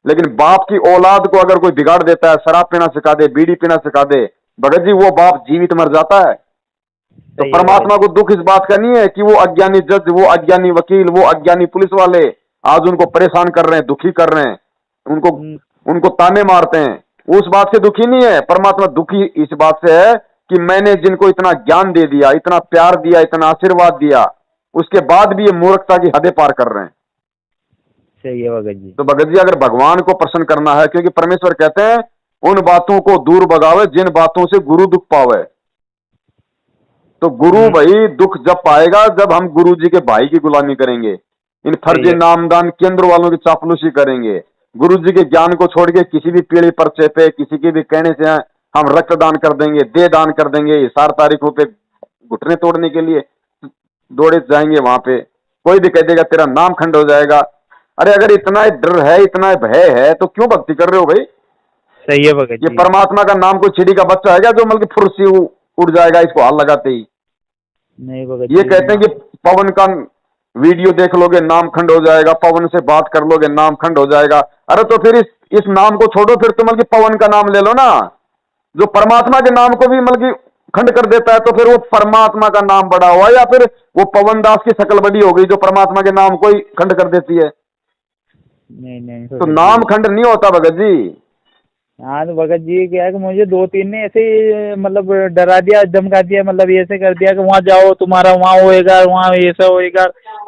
Speaker 1: लेकिन बाप की औलाद को अगर कोई बिगाड़ देता है, शराब पीना सिखा दे, बीड़ी पीना सिखा दे, भगत जी वो बाप जीवित मर जाता है। तो
Speaker 2: सही है भगत
Speaker 1: परमात्मा को दुख इस बात का नहीं है कि वो अज्ञानी जज, वो अज्ञानी वकील, वो अज्ञानी पुलिस वाले आज उनको परेशान कर रहे हैं, दुखी कर रहे हैं, उनको
Speaker 2: जी।
Speaker 1: उनको ताने मारते हैं, उस बात से दुखी नहीं है। परमात्मा दुखी इस बात से है कि मैंने जिनको इतना ज्ञान दे दिया, इतना प्यार दिया, इतना आशीर्वाद दिया, उसके बाद भी ये मूर्खता की हदें पार कर रहे हैं।
Speaker 2: सही है भगत जी।
Speaker 1: तो भगत जी अगर भगवान को प्रसन्न करना है, क्योंकि परमेश्वर कहते हैं उन बातों को दूर भगावे जिन बातों से गुरु दुख पावे। तो गुरु भाई दुख जब पाएगा जब हम गुरु जी के भाई की गुलामी करेंगे, इन
Speaker 2: सही
Speaker 1: फर्जी
Speaker 2: है।
Speaker 1: नामदान केंद्र वालों की चापलूसी करेंगे, गुरु जी के ज्ञान को छोड़ के किसी भी पीढ़ी पर्चे पे किसी के भी कहने से हम रक्तदान कर देंगे, दे दान कर देंगे, 7 तारीखों पे घुटने तोड़ने के लिए दौड़े जाएंगे वहां पे, कोई भी कह देगा तेरा नाम खंड हो जाएगा। अरे अगर इतना डर है, इतना भय है, तो क्यों भक्ति कर रहे हो भाई?
Speaker 2: सही है भगत
Speaker 1: ये
Speaker 2: जी।
Speaker 1: परमात्मा का नाम कोई चिड़ी का बच्चा है क्या जो मतलब फुर्सी उड़ जाएगा इसको हाल लगाते ही?
Speaker 2: नहीं भगत
Speaker 1: ये
Speaker 2: जी
Speaker 1: कहते हैं कि पवन का वीडियो देख लोगे नाम खंड हो जाएगा, पवन से बात कर लोगे नाम खंड हो जाएगा। अरे तो फिर इस नाम को छोड़ो, फिर तो मतलब पवन का नाम ले लो ना, जो परमात्मा के नाम को भी मतलब खंड कर देता है। तो फिर वो परमात्मा का नाम बड़ा हुआ या फिर वो पवन दास की शक्ल बड़ी हो गई जो परमात्मा के नाम को ही खंड कर देती है?
Speaker 2: नहीं नहीं
Speaker 1: तो
Speaker 2: भगत
Speaker 1: नाम
Speaker 2: जी।
Speaker 1: खंड नहीं होता भगत जी।
Speaker 2: हाँ तो भगत जी क्या है कि मुझे 2-3 ने ऐसे ही मतलब डरा दिया, धमका दिया, मतलब ऐसे कर दिया कि वहाँ जाओ तुम्हारा वहाँ होएगा, वहाँ ऐसा होएगा।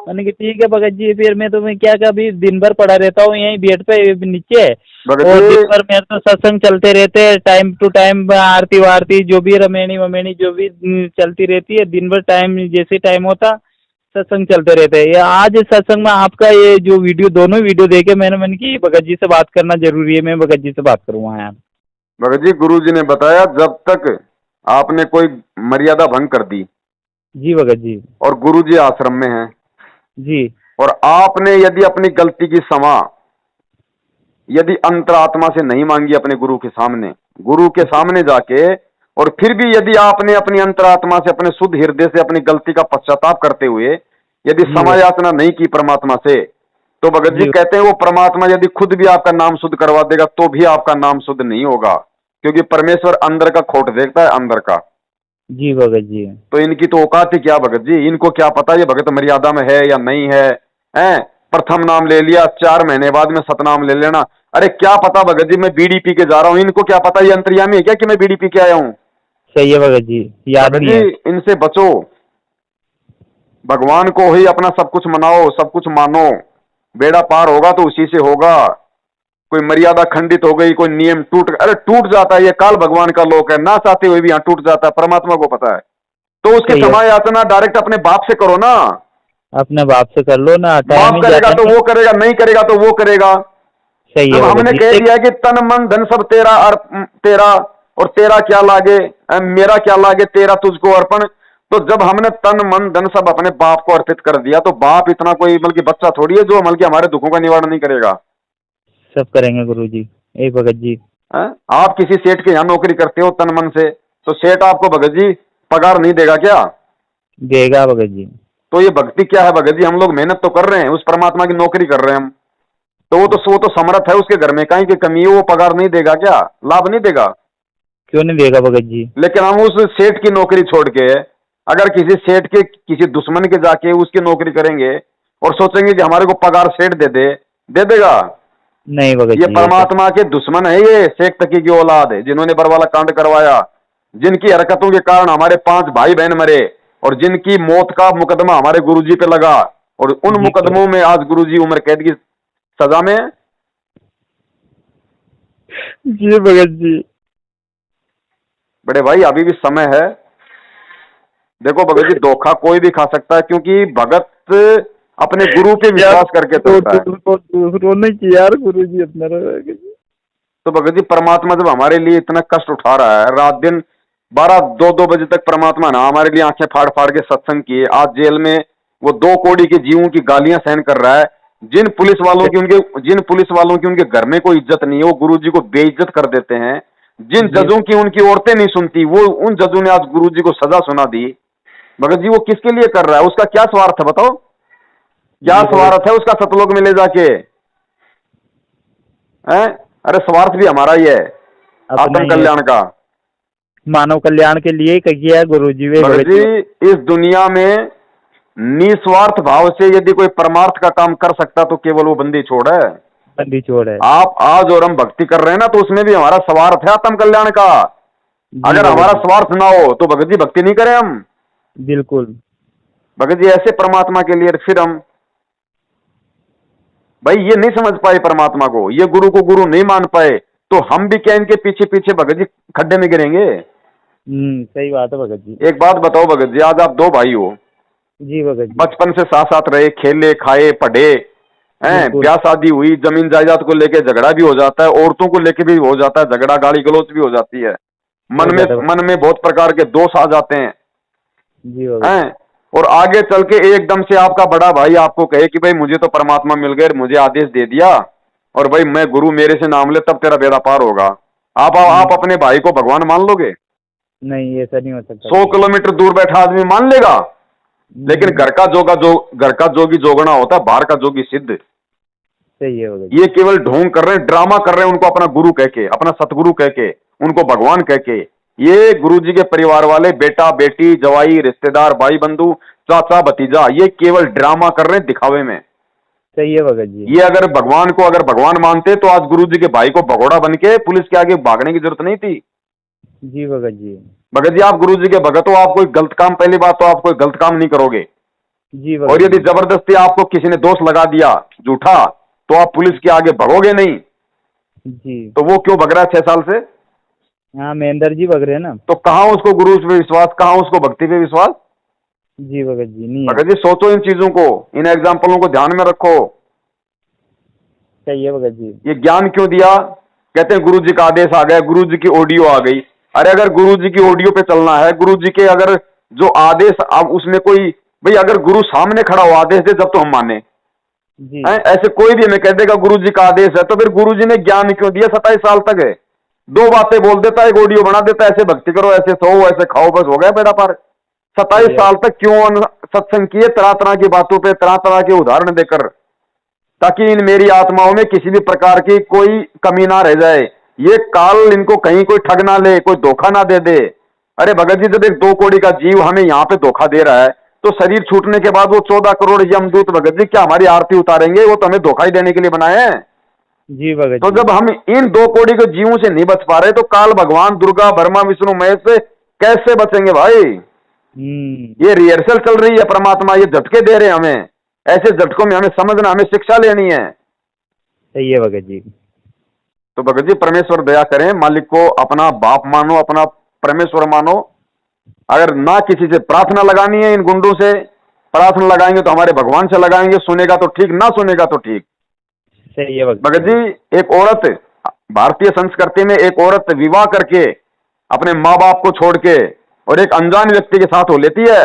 Speaker 2: मैंने कि ठीक है भगत जी, फिर मैं तुम्हें क्या कभी दिन भर पड़ा रहता हूँ यहीं बेड पे नीचे,
Speaker 1: भगत
Speaker 2: और दिन
Speaker 1: जी
Speaker 2: भर मेरे तो सत्संग चलते रहते हैं, टाइम टू टाइम आरती वारती जो भी रमेणी वमेणी जो भी चलती रहती है, दिन भर टाइम जैसे टाइम होता सत्संग चलते रहते हैं। ये आज सत्संग में आपका ये जो वीडियो, दोनों वीडियो देखे मैंने कि भगत जी से बात करना जरूरी है, मैं भगत जी से बात करूँगा यार।
Speaker 1: भगत जी गुरु जी ने बताया जब तक आपने कोई मर्यादा भंग कर दी,
Speaker 2: जी भगत जी।
Speaker 1: और गुरु जी आश्रम में हैं।
Speaker 2: जी।
Speaker 1: और आपने यदि अपनी गलती की क्षमा यदि अंतरात्मा से नहीं मांगी अपने गुरु के सामने जाके, और फिर भी यदि आपने अपनी अंतरात्मा से, अपने शुद्ध हृदय से अपनी गलती का पश्चाताप करते हुए यदि
Speaker 2: जी
Speaker 1: क्षमा
Speaker 2: भगत
Speaker 1: याचना नहीं की परमात्मा से, तो भगत जी
Speaker 2: जी।
Speaker 1: कहते हैं वो परमात्मा यदि खुद भी आपका नाम शुद्ध करवा देगा तो भी आपका नाम शुद्ध नहीं होगा, क्योंकि परमेश्वर अंदर का खोट देखता है, अंदर का।
Speaker 2: जी भगत जी।
Speaker 1: तो इनकी तो औकात ही क्या भगत जी, इनको क्या पता ये भगत मर्यादा में है या नहीं है। हैं, प्रथम नाम ले लिया, 4 महीने बाद में सतनाम ले लेना। अरे क्या पता भगत जी, मैं बीड़ी पी के जा रहा हूं, इनको क्या पता ये अंतर्यामी है क्या कि मैं बीड़ी पी के आया हूं।
Speaker 2: सही है भगत जी, याद
Speaker 1: भगत
Speaker 2: नहीं
Speaker 1: जी
Speaker 2: है।
Speaker 1: इनसे बचो, भगवान को ही अपना सब कुछ मनाओ, सब कुछ मानो, बेड़ा पार होगा तो उसी से होगा। कोई मर्यादा खंडित हो गई, कोई नियम अरे टूट जाता है, ये काल भगवान का लोक है, ना चाहते हुए भी यहाँ टूट जाता है, परमात्मा को पता है। तो उसकी
Speaker 2: सही है।
Speaker 1: क्षमा याचना डायरेक्ट अपने बाप से करो ना।
Speaker 2: अपने बाप से कर लो ना, टाइम
Speaker 1: माफ
Speaker 2: ही
Speaker 1: करेगा
Speaker 2: जाता
Speaker 1: तो
Speaker 2: नहीं।
Speaker 1: वो करेगा, नहीं करेगा तो वो करेगा।
Speaker 2: सही है
Speaker 1: जब
Speaker 2: भगत
Speaker 1: हमने
Speaker 2: जी।
Speaker 1: कह
Speaker 2: एक
Speaker 1: दिया कि तन मन धन सब तेरा तेरा, और तेरा क्या लागे, मेरा क्या लागे, तेरा तुझको अर्पण। तो जब हमने तन मन धन सब अपने बाप को अर्पित कर दिया, तो बाप इतना कोई बल्कि बच्चा थोड़ी है जो बल्कि हमारे दुखों का निवारण नहीं करेगा।
Speaker 2: सब करेंगे गुरु जी। एक भगत जी।
Speaker 1: हैं? आप किसी सेठ के यहाँ नौकरी करते हो तन मन से, तो सेठ आपको भगत जी पगार नहीं देगा क्या?
Speaker 2: देगा भगत जी।
Speaker 1: तो ये भक्ति क्या है भगत जी? हम लोग मेहनत तो कर रहे हैं, उस परमात्मा की नौकरी कर रहे हैं हम, तो वो तो समर्थ है, उसके घर में कहीं की कमी है, वो पगार नहीं देगा क्या? लाभ नहीं देगा?
Speaker 2: क्यों नहीं देगा भगत जी?
Speaker 1: लेकिन हम उस सेठ की नौकरी छोड़ के अगर किसी सेठ के किसी दुश्मन के जाके उसकी नौकरी करेंगे और सोचेंगे कि हमारे को पगार सेठ दे देगा?
Speaker 2: नहीं भगत
Speaker 1: ये
Speaker 2: जी, ऐसा
Speaker 1: परमात्मा के दुश्मन है, ये शेख तकी की औलाद है, जिन्होंने बरवाला कांड करवाया, जिनकी हरकतों के कारण हमारे 5 भाई बहन मरे, और जिनकी मौत का मुकदमा हमारे गुरुजी पे लगा, और उन
Speaker 2: जी
Speaker 1: मुकदमों में आज गुरुजी उम्र कैद की सजा में है।
Speaker 2: जी भगत जी।
Speaker 1: बड़े भाई अभी भी समय है। देखो भगत जी, धोखा कोई भी खा सकता है, क्योंकि भगत अपने गुरु पे
Speaker 2: यार
Speaker 1: विश्वास करके चलता है।
Speaker 2: रोने की यार गुरु जी अपना
Speaker 1: तो भगत जी परमात्मा जब हमारे लिए इतना कष्ट उठा रहा है, रात दिन 12-2 बजे तक परमात्मा ना हमारे लिए आंखें फाड़ फाड़ के सत्संग किए, आज जेल में वो 2 कौड़ी के जीवों की गालियां सहन कर रहा है। जिन पुलिस वालों की उनके घर में कोई इज्जत नहीं है, वो गुरु जी को बेइज्जत कर देते हैं। जिन
Speaker 2: जी।
Speaker 1: जजों की उनकी औरतें नहीं सुनती, वो उन जजों ने आज गुरु जी को सजा सुना दी। भगत जी वो किसके लिए कर रहा है? उसका क्या स्वार्थ है बताओ? क्या
Speaker 2: जी भगत
Speaker 1: स्वार्थ है उसका सतलोक में ले जाके? हैं? अरे स्वार्थ भी हमारा ही है,
Speaker 2: अपना
Speaker 1: आत्म
Speaker 2: ही है।
Speaker 1: कल्याण का।
Speaker 2: मानव कल्याण के लिए ही किया है गुरु जी वे
Speaker 1: भगत
Speaker 2: भगत
Speaker 1: जी
Speaker 2: जी।
Speaker 1: इस दुनिया में निस्वार्थ भाव से यदि कोई परमार्थ का काम कर सकता तो केवल वो बंदी छोड़ है।
Speaker 2: बंदी छोड़ है।
Speaker 1: आप आज और हम भक्ति कर रहे हैं ना, तो उसमें भी हमारा स्वार्थ है आत्म कल्याण का।
Speaker 2: जी
Speaker 1: अगर
Speaker 2: भगत
Speaker 1: हमारा
Speaker 2: जी।
Speaker 1: स्वार्थ ना हो तो भगत जी भक्ति नहीं करें हम।
Speaker 2: बिल्कुल।
Speaker 1: भगत जी ऐसे परमात्मा के लिए फिर हम भाई ये नहीं समझ पाए परमात्मा को, ये गुरु को गुरु नहीं मान पाए, तो हम भी क्या इनके पीछे पीछे भगत जी खड्डे में गिरेंगे?
Speaker 2: सही बात है भगत जी।
Speaker 1: एक बात बताओ भगत जी, आज आप 2 भाई हो,
Speaker 2: जी भगत जी।
Speaker 1: बचपन से साथ साथ रहे, खेले खाए पढ़े हैं,
Speaker 2: बिल्कुल।
Speaker 1: ब्याह शादी हुई, जमीन जायदाद को लेके झगड़ा भी हो जाता है, औरतों को लेके भी हो जाता है झगड़ा, गाली गलौज भी हो जाती है,
Speaker 2: हो जाता है।
Speaker 1: मन में बहुत प्रकार के दोष आ जाते हैं।
Speaker 2: जी भगत जी।
Speaker 1: हैं, और आगे चल के एकदम से आपका बड़ा भाई आपको कहे कि भाई मुझे तो परमात्मा मिल गए, मुझे आदेश दे दिया, और भाई मैं गुरु मेरे से नाम ले तब तेरा बेड़ा पार होगा। आप अपने भाई को भगवान मान लोगे?
Speaker 2: नहीं ऐसा नहीं हो सकता।
Speaker 1: 100 किलोमीटर दूर बैठा आदमी मान लेगा, लेकिन घर का जोगी जोगना होता है, बाहर का जोगी सिद्ध।
Speaker 2: सही है भगत जी।
Speaker 1: ये केवल ढोंग कर रहे हैं, ड्रामा कर रहे हैं, उनको अपना गुरु कह के, अपना सतगुरु कह के, उनको भगवान कह के। ये गुरु जी के परिवार वाले बेटा बेटी जवाई रिश्तेदार भाई बंधु चाचा भतीजा, ये केवल ड्रामा कर रहे हैं दिखावे में।
Speaker 2: सही है भगत जी।
Speaker 1: ये अगर भगवान मानते तो आज गुरु जी के भाई को भगोड़ा बन के पुलिस के आगे भागने की जरूरत नहीं थी।
Speaker 2: जी भगत जी।
Speaker 1: भगत जी आप गुरु जी के भगत हो, आप कोई गलत काम, पहली बात तो आप कोई गलत काम नहीं करोगे,
Speaker 2: जी भगत
Speaker 1: और यदि
Speaker 2: जी।
Speaker 1: जबरदस्ती आपको किसी ने दोष लगा दिया झूठा, तो आप पुलिस के आगे भगोगे नहीं।
Speaker 2: जी।
Speaker 1: तो वो क्यों भग रहा है 6 साल से?
Speaker 2: हाँ महेंद्र जी भग रहे हैं ना।
Speaker 1: तो कहाँ उसको गुरु पे विश्वास, कहाँ उसको भक्ति पे विश्वास?
Speaker 2: जी भगत जी नहीं है।
Speaker 1: भगत जी सोचो इन चीजों को, इन एग्जाम्पलों को ध्यान में रखो।
Speaker 2: सही है भगत जी।
Speaker 1: ये ज्ञान क्यों दिया? कहते हैं गुरु जी का आदेश आ गया, गुरु जी की ऑडियो आ गई। अरे अगर गुरु जी की ऑडियो पे चलना है, गुरु जी के अगर जो आदेश, अब उसमें कोई भाई अगर गुरु सामने खड़ा हो आदेश दे जब तो हम माने
Speaker 2: जी
Speaker 1: हैं। ऐसे कोई भी हमें कह देगा गुरु जी का आदेश है, तो फिर गुरु जी ने ज्ञान क्यों दिया 27 साल तक है? दो बातें बोल देता है, एक ऑडियो बना देता है, ऐसे भक्ति करो, ऐसे सो, ऐसे खाओ, बस हो गया बेड़ा पार। 27
Speaker 2: सही है।
Speaker 1: साल तक क्यों सत्संग किए, तरह तरह की बातों पे तरह तरह के उदाहरण देकर, ताकि इन मेरी आत्माओं में किसी भी प्रकार की कोई कमी ना रह जाए, ये काल इनको कहीं कोई ठग ना ले, कोई धोखा ना दे दे। अरे भगत जी, जब एक 2 करोड़ का जीव हमें यहाँ पे धोखा दे रहा है, तो शरीर छूटने के बाद वो 14 करोड़ यमदूत भगत जी क्या हमारी आरती उतारेंगे? वो तो हमें धोखा ही देने के लिए बनाए हैं।
Speaker 2: जी भगत
Speaker 1: तो
Speaker 2: जी।
Speaker 1: जब हम इन 2 करोड़ के जीवों से नहीं बच पा रहे, तो काल भगवान, दुर्गा, ब्रह्मा, विष्णु, महेश से कैसे बचेंगे भाई? ये रिहर्सल चल रही है, परमात्मा ये झटके दे रहे हैं हमें। ऐसे झटकों में हमें समझना, हमें शिक्षा लेनी है।
Speaker 2: सही है भगत जी।
Speaker 1: तो भगत जी परमेश्वर दया करें, मालिक को अपना बाप मानो, अपना परमेश्वर मानो। अगर ना किसी से प्रार्थना लगानी है, इन गुंडों से प्रार्थना लगाएंगे तो हमारे भगवान से लगाएंगे, सुनेगा तो ठीक, ना सुनेगा तो ठीक।
Speaker 2: सही है
Speaker 1: भगत जी, एक औरत, भारतीय संस्कृति में एक औरत विवाह करके अपने माँ बाप को छोड़ के और एक अनजान व्यक्ति के साथ हो लेती है,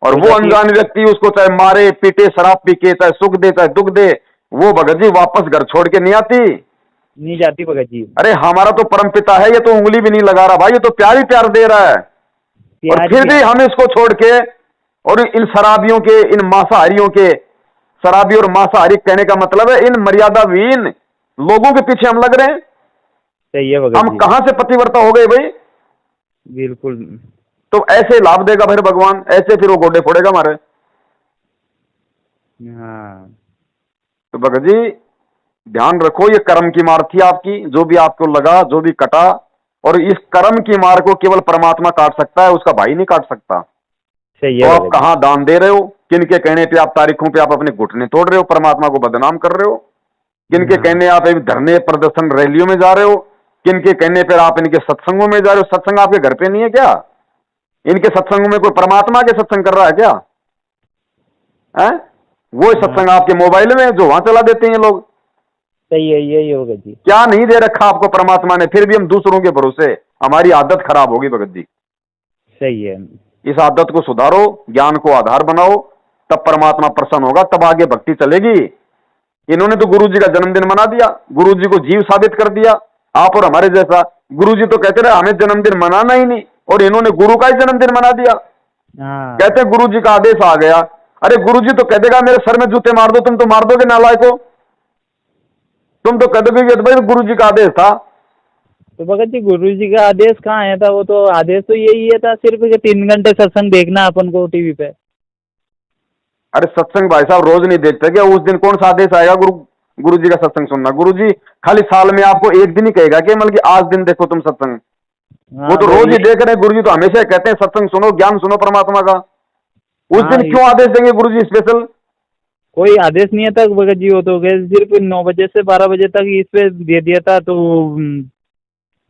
Speaker 1: और वो अनजान व्यक्ति उसको चाहे मारे पीटे, शराब पी के, चाहे सुख दे चाहे दुख दे, वो भगत जी वापस घर छोड़ के नहीं आती।
Speaker 2: नहीं जाती भगत जी।
Speaker 1: अरे हमारा तो परम पिता है, ये तो उंगली भी नहीं लगा रहा भाई, ये तो प्यार ही प्यार दे रहा है, और
Speaker 2: प्यार
Speaker 1: फिर
Speaker 2: ही
Speaker 1: भी हम इसको छोड़ के और इन शराबियों के, इन मांसाहारियों के, शराबी और मांसाहारी कहने का मतलब है इन मर्यादाविहीन लोगों के पीछे हम लग रहे हैं।
Speaker 2: सही है भगत
Speaker 1: हम
Speaker 2: जी।
Speaker 1: कहां से पतिव्रता हो गए भाई?
Speaker 2: बिल्कुल।
Speaker 1: तो ऐसे लाभ देगा फिर भगवान, ऐसे फिर वो गोडे फोड़ेगा हमारे।
Speaker 2: हाँ।
Speaker 1: तो भगत जी ध्यान रखो, ये कर्म की मार थी आपकी, जो भी आपको लगा, जो भी कटा, और इस कर्म की मार को केवल परमात्मा काट सकता है, उसका भाई नहीं काट सकता।
Speaker 2: सही
Speaker 1: तो
Speaker 2: है
Speaker 1: आप
Speaker 2: भगत जी।
Speaker 1: कहाँ दान दे रहे हो? किन के कहने पे आप तारीखों पे आप अपने घुटने तोड़ रहे हो, परमात्मा को बदनाम कर रहे हो? किन के कहने आप एक धरने, प्रदर्शन, रैलियों में जा रहे हो? किन के कहने पर आप इनके सत्संगों में जा रहे हो? सत्संग आपके घर पे नहीं है क्या? इनके सत्संगों में कोई परमात्मा के सत्संग कर रहा है क्या? है वो सत्संग आपके मोबाइल में जो वहां चला देते हैं लोग।
Speaker 2: सही है, यही है भगत जी।
Speaker 1: क्या नहीं दे रखा आपको परमात्मा ने, फिर भी हम दूसरों के भरोसे, हमारी आदत खराब होगी भगत जी।
Speaker 2: सही है।
Speaker 1: इस आदत को सुधारो, ज्ञान को आधार बनाओ, तब परमात्मा प्रसन्न होगा, तब आगे भक्ति चलेगी। इन्होंने तो गुरु जी का जन्मदिन मना दिया, गुरु जी को जीव साबित कर दिया, आप और हमारे जैसा। गुरु जी तो कहते रहे हमें जन्मदिन मनाना ही नहीं, और इन्होंने गुरु का ही जन्मदिन मना दिया।
Speaker 2: हाँ।
Speaker 1: कहते गुरु जी का आदेश आ गया। अरे गुरु जी तो कह देगा मेरे सर में जूते मार दो, तुम तो मार दोगे नालायको, तुम तो कह दोगे कि भाई गुरु जी का आदेश था।
Speaker 2: तो भगत जी गुरु जी का आदेश कहाँ है था? वो तो आदेश तो यही है था सिर्फ कि 3 घंटे सत्संग देखना अपन को टीवी पे।
Speaker 1: अरे सत्संग भाई साहब रोज नहीं देखते क्या? उस दिन कौन सा आदेश आएगा गुरु जी का सत्संग सुनना? गुरु जी खाली साल में आपको एक दिन ही कहेगा कि मतलब कि आज दिन देखो तुम सत्संग।
Speaker 2: हाँ,
Speaker 1: वो तो रोज ही
Speaker 2: ये
Speaker 1: देख रहे हैं। गुरु जी तो हमेशा कहते हैं सत्संग सुनो, ज्ञान सुनो परमात्मा का। उस
Speaker 2: हाँ,
Speaker 1: दिन क्यों आदेश देंगे गुरु जी स्पेशल?
Speaker 2: कोई आदेश नहीं था भगत जी। वो तो सिर्फ 9 बजे से 12 बजे तक इस पे दे दिया था। तो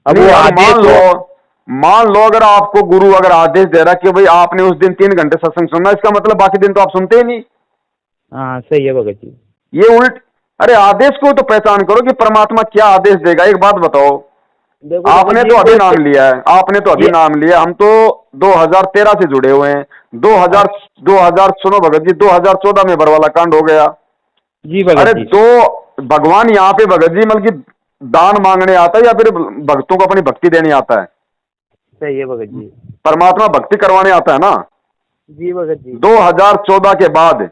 Speaker 2: अब वो
Speaker 1: नहीं, अगर
Speaker 2: आदेश
Speaker 1: मान लो अगर आपको गुरु अगर आदेश दे रहा कि भाई आपने उस दिन 3 घंटे सत्संग सुनना, इसका मतलब बाकी दिन तो आप सुनते ही नहीं।
Speaker 2: हाँ, सही है भगत जी।
Speaker 1: ये उल्ट। अरे आदेश को तो पहचान करो कि परमात्मा क्या आदेश देगा। एक बात बताओ,
Speaker 2: देखो
Speaker 1: आपने
Speaker 2: भगत
Speaker 1: तो
Speaker 2: जी,
Speaker 1: अभी नाम लिया है, आपने तो अभी
Speaker 2: ये-
Speaker 1: नाम लिया, हम तो 2013 से जुड़े हुए हैं। 2000 सुनो भगत जी, 2014 में बरवाला कांड हो गया।
Speaker 2: जी
Speaker 1: अरे
Speaker 2: भगत जी।
Speaker 1: तो भगवान यहाँ पे भगत जी मतलब कि दान मांगने आता है या फिर भक्तों को अपनी भक्ति देने आता है?
Speaker 2: सही है भगत जी।
Speaker 1: परमात्मा भक्ति करवाने आता है ना।
Speaker 2: जी भगत जी।
Speaker 1: 2014 के बाद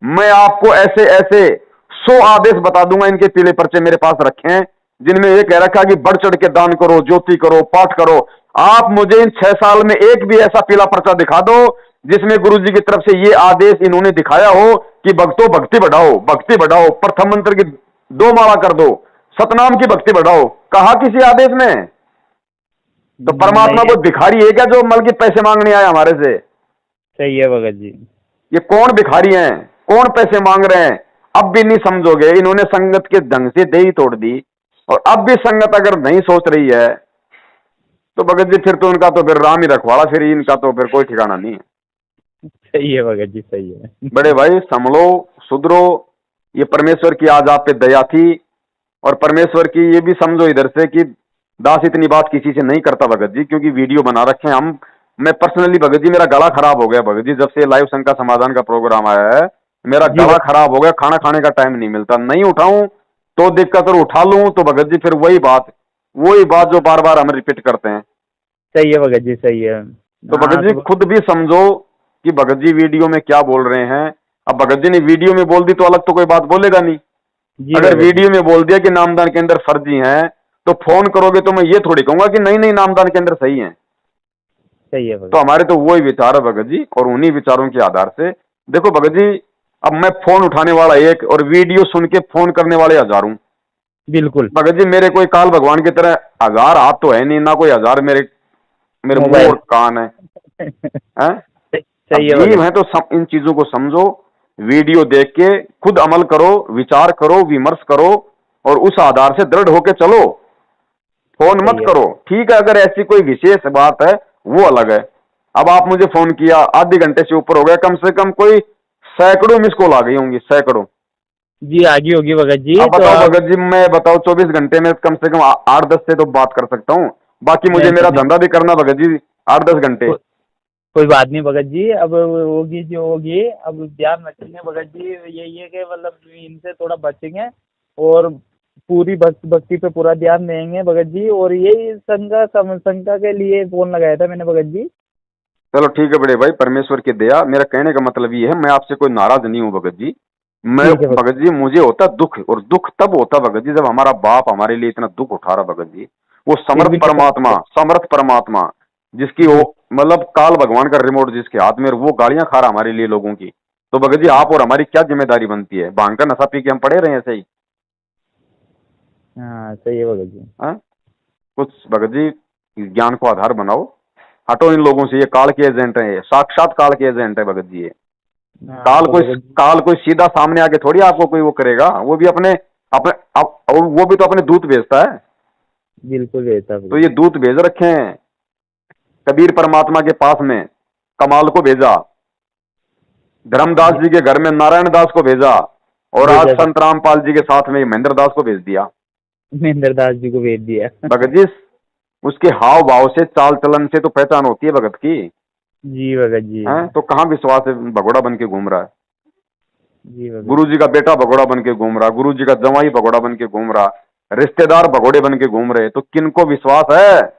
Speaker 1: मैं आपको ऐसे ऐसे 100 आदेश बता दूंगा, इनके पीले पर्चे मेरे पास रखे हैं, जिनमें ये कह रखा कि बढ़ चढ़ के दान करो, ज्योति करो, पाठ करो। आप मुझे इन 6 साल में एक भी ऐसा पीला पर्चा दिखा दो जिसमें गुरु जी की तरफ से ये आदेश इन्होंने दिखाया हो कि भक्तों भक्ति बढ़ाओ, भक्ति बढ़ाओ, प्रथम मंत्र की 2 माला कर दो, सतनाम की भक्ति बढ़ाओ। कहा किसी आदेश में? तो परमात्मा
Speaker 2: नहीं,
Speaker 1: को भिखारी है क्या जो मल के पैसे मांगने आए हमारे से?
Speaker 2: सही है भगत जी।
Speaker 1: ये कौन भिखारी हैं, कौन पैसे मांग रहे हैं? अब भी नहीं समझोगे। इन्होंने संगत के ढंग से दे ही तोड़ दी, और अब भी संगत अगर नहीं सोच रही है तो भगत जी फिर तो उनका तो फिर राम ही रखवाड़ा, फिर इनका तो फिर कोई ठिकाना नहीं है।
Speaker 2: सही है भगत जी, सही है।
Speaker 1: बड़े भाई संभलो, सुधरो। ये परमेश्वर की आज आप पे दया थी, और परमेश्वर की ये भी समझो इधर से कि दास इतनी बात किसी से नहीं करता भगत जी, क्योंकि वीडियो बना रखे हैं हम। मैं पर्सनली भगत जी, मेरा गला खराब हो गया भगत जी, जब से लाइव शंका समाधान का प्रोग्राम आया है मेरा
Speaker 2: जी
Speaker 1: गला खराब हो गया, खाना खाने का टाइम नहीं मिलता, नहीं उठाऊं तो दिक्कत, और उठा लूं तो भगत जी फिर वही बात जो बार बार हम रिपीट करते हैं।
Speaker 2: सही है भगत जी, सही है।
Speaker 1: तो
Speaker 2: हाँ
Speaker 1: भगत जी
Speaker 2: तो
Speaker 1: खुद भी समझो कि भगत जी वीडियो में क्या बोल रहे हैं। अब भगत जी ने वीडियो में बोल दी तो अलग तो कोई बात बोलेगा नहीं।
Speaker 2: जी
Speaker 1: अगर
Speaker 2: भगत जी,
Speaker 1: वीडियो में बोल दिया कि नामदान के अंदर फर्जी हैं तो फोन करोगे तो मैं ये थोड़ी कहूंगा कि नहीं नहीं नामदान के अंदर सही है।
Speaker 2: सही है
Speaker 1: तो
Speaker 2: भगत
Speaker 1: हमारे तो वही विचार है भगत जी, और उन्हीं विचारों के आधार से देखो भगत जी, अब मैं फोन उठाने वाला एक और वीडियो सुन के फोन करने वाले हजारों।
Speaker 2: जी। बिल्कुल।
Speaker 1: भगत जी मेरे कोई काल भगवान की तरह हजार हाथ तो है नहीं, ना कोई हजार मेरे मेरे मुंह
Speaker 2: मोबाइल।
Speaker 1: और कान है, हैं? अब
Speaker 2: सही है
Speaker 1: जीव
Speaker 2: भगत
Speaker 1: है तो इन चीजों को समझो, वीडियो देख के खुद अमल करो, विचार करो, विमर्श करो, और उस आधार से दृढ़ होके चलो, फोन
Speaker 2: सही
Speaker 1: मत
Speaker 2: है।
Speaker 1: करो। ठीक है, अगर ऐसी कोई विशेष बात है वो अलग है। अब आप मुझे फोन किया, आधे घंटे से ऊपर हो गया, कम से कम कोई सैकड़ों मिस कॉल आ गई होंगी, सैकड़ों।
Speaker 2: जी आगे होगी भगत जी,
Speaker 1: अब
Speaker 2: तो
Speaker 1: बताओ
Speaker 2: आप
Speaker 1: भगत जी, मैं बताओ 24 घंटे में कम से कम 8-10 से तो बात कर सकता हूँ, बाकी मुझे
Speaker 2: नहीं
Speaker 1: मेरा
Speaker 2: नहीं,
Speaker 1: धंधा भी करना भगत जी 8-10 घंटे।
Speaker 2: कोई बात नहीं भगत जी, अब होगी जो होगी, अब ध्यान रखेंगे भगत जी। यही है कि मतलब इनसे थोड़ा बचेंगे और पूरी भक्ति पे पूरा ध्यान देंगे भगत जी। और यही शंका के लिए फोन लगाया था मैंने भगत जी।
Speaker 1: चलो ठीक है बड़े भाई, परमेश्वर की दया, मेरा कहने का मतलब ये है, मैं आपसे कोई नाराज नहीं हूँ भगत जी। मैं
Speaker 2: ठीक है भगत।
Speaker 1: भगत जी, मुझे होता दुख, और दुख तब होता भगत जी जब हमारा बाप हमारे लिए इतना दुख उठा रहा भगत जी। वो
Speaker 2: फिर
Speaker 1: समर्थ
Speaker 2: भी नहीं
Speaker 1: परमात्मा,
Speaker 2: समझते।
Speaker 1: समर्थ परमात्मा, जिसकी वो
Speaker 2: जी
Speaker 1: मतलब काल भगवान का रिमोट जिसके हाथ में, वो गालियां खा रहा हमारे लिए लोगों की। तो भगत जी आप और हमारी क्या जिम्मेदारी बनती है? भांग का नशा पी के हम पड़े रहे ऐसे ही?
Speaker 2: हाँ सही है भगत जी।
Speaker 1: हाँ? कुछ भगत जी ज्ञान को आधार बनाओ, हटो इन लोगों से, ये काल के एजेंट है, ये साक्षात काल के एजेंट है भगत जी ये।
Speaker 2: हाँ तो भगत जी
Speaker 1: काल कोई सीधा सामने आके थोड़ी आपको कोई वो करेगा, वो भी अपने अपने और वो भी तो अपने दूत भेजता है।
Speaker 2: बिल्कुल रहता
Speaker 1: तो
Speaker 2: भगत
Speaker 1: ये
Speaker 2: जी।
Speaker 1: दूत भेज रखे हैं कबीर परमात्मा के पास में, कमाल को भेजा, धर्मदास
Speaker 2: जी
Speaker 1: जी के घर में नारायण दास को भेजा, और आज
Speaker 2: भेजा था,
Speaker 1: संत रामपाल जी के साथ में महेंद्र दास को भेज दिया।
Speaker 2: महेंद्र दास जी को भेज दिया।
Speaker 1: भगत जी उसके हाव भाव से, चाल चलन से तो पहचान होती है भगत की।
Speaker 2: जी भगत जी।
Speaker 1: हैं? तो कहाँ विश्वास है, भगोड़ा बन के घूम रहा है।
Speaker 2: जी भगत
Speaker 1: गुरु जी का बेटा भगोड़ा बन के घूम रहा, गुरु जी का जवाई भगोड़ा बन के घूम रहा, रिश्तेदार भगोड़े बन के घूम रहे, तो किनको विश्वास है?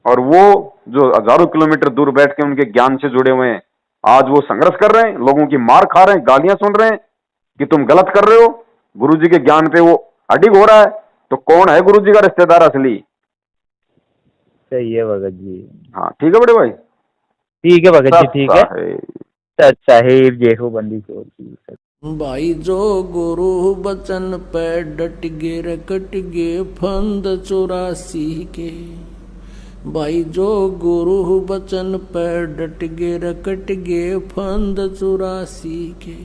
Speaker 1: और वो जो हजारों किलोमीटर दूर बैठ के उनके ज्ञान से जुड़े हुए हैं, आज वो संघर्ष कर रहे हैं, लोगों की मार खा रहे हैं, गालियां सुन रहे हैं कि तुम गलत कर रहे हो, गुरु जी के ज्ञान पे वो अडिग हो रहा है। तो कौन है गुरु जी का रिश्तेदार असली?
Speaker 2: सही है भगत जी।
Speaker 1: हाँ ठीक है बड़े भाई।
Speaker 2: ठीक है भगत जी, ठीक है।
Speaker 1: साहेब।
Speaker 2: साहेब जय हो बंदी छोड़ की।
Speaker 3: भाई जो गुरु बचन पे डट गे रे कट गे फंद 84 के। भाई जो गुरु बचन पे डट गे रे कट गे फंद 84 के।